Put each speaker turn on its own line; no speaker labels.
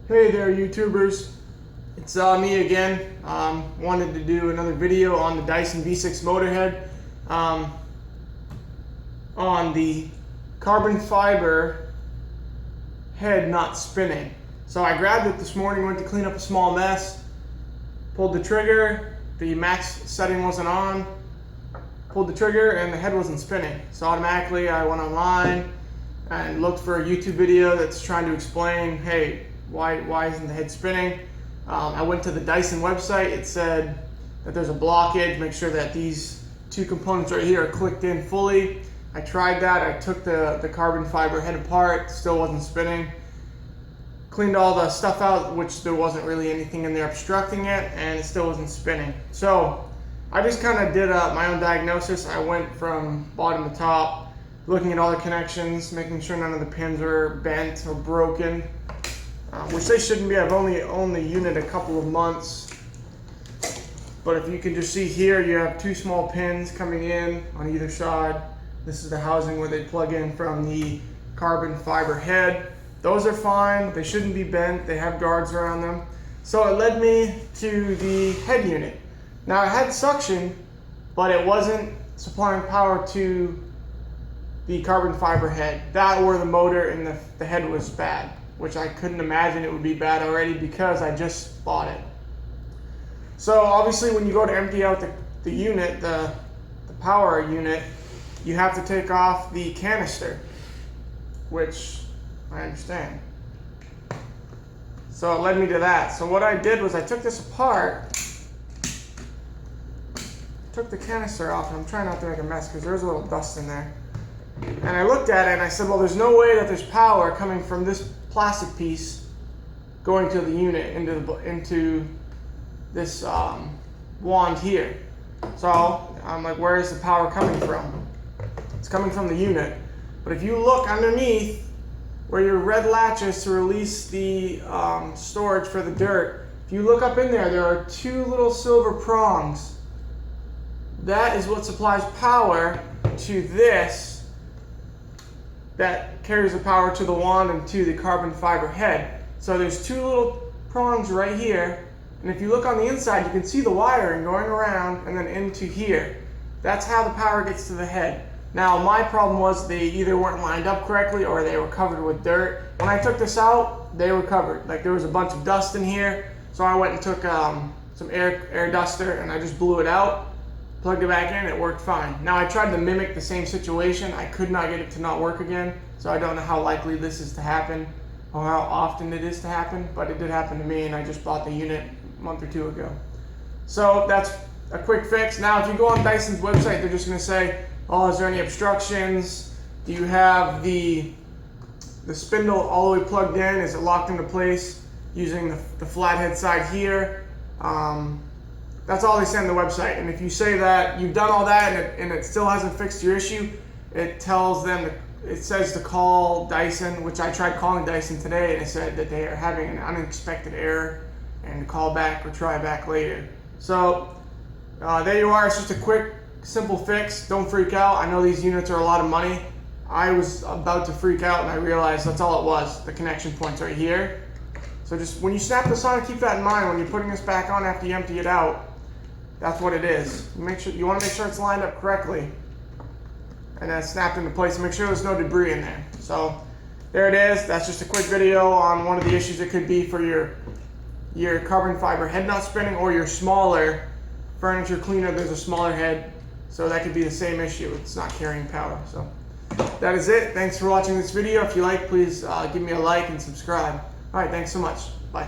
Hey there, YouTubers. It's me again. Wanted to do another video on the Dyson V6 Motorhead on the carbon fiber head not spinning. So I grabbed it this morning, went to clean up a small mess, pulled the trigger, the max setting wasn't on, pulled the trigger and the head wasn't spinning. So automatically I went online and looked for a YouTube video that's trying to explain, hey, why isn't the head spinning? I went to the Dyson website. It said that there's a blockage. Make sure that these two components right here are clicked in fully. I tried that. I took the carbon fiber head apart. Still wasn't spinning. Cleaned all the stuff out, which there wasn't really anything in there obstructing it, and it still wasn't spinning. So I just kind of did my own diagnosis. I went from bottom to top, looking at all the connections, making sure none of the pins were bent or broken. Which they shouldn't be. I've only owned the unit a couple of months, but if you can just see here, you have two small pins coming in on either side. This is the housing where they plug in from the carbon fiber head. Those are fine. They shouldn't be bent. They have guards around them. So it led me to the head unit. Now it had suction, but it wasn't supplying power to the carbon fiber head. That or the motor and the head was bad, which I couldn't imagine it would be bad already because I just bought it. So obviously when you go to empty out the unit, the power unit, you have to take off the canister, which I understand. So it led me to that. So what I did was I took this apart, took the canister off, and I'm trying not to make a mess because there's a little dust in there. And I looked at it and I said, well, there's no way that there's power coming from this plastic piece going to the unit into this wand here. So I'm like, where is the power coming from? It's coming from the unit. But if you look underneath where your red latch is to release the storage for the dirt, if you look up in there, there are two little silver prongs. That is what supplies power to this that carries the power to the wand and to the carbon fiber head. So there's two little prongs right here, and if you look on the inside, you can see the wiring going around and then into here. That's how the power gets to the head. Now my problem was they either weren't lined up correctly or they were covered with dirt. When I took this out, they were covered. Like there was a bunch of dust in here, so I went and took some air duster and I just blew it out. Plugged it back in, it worked fine. Now I tried to mimic the same situation. I could not get it to not work again, so I don't know how likely this is to happen or how often it is to happen, but it did happen to me and I just bought the unit a month or two ago. So that's a quick fix. Now if you go on Dyson's website, they're just gonna say, oh, is there any obstructions? Do you have the spindle all the way plugged in? Is it locked into place using the flathead side here? That's all they say on the website. And if you say that you've done all that and it still hasn't fixed your issue, it tells them, it says to call Dyson, which I tried calling Dyson today and it said that they are having an unexpected error and to call back or try back later. So there you are. It's just a quick, simple fix. Don't freak out. I know these units are a lot of money. I was about to freak out and I realized that's all it was. The connection point's right here. So just when you snap this on, keep that in mind when you're putting this back on after you empty it out. That's what it is. You want to make sure it's lined up correctly and then snapped into place. Make sure there's no debris in there. So there it is. That's just a quick video on one of the issues it could be for your carbon fiber head not spinning or your smaller furniture cleaner. There's a smaller head, so that could be the same issue. It's not carrying power. So that is it. Thanks for watching this video. If you like, please give me a like and subscribe. All right, thanks so much. Bye.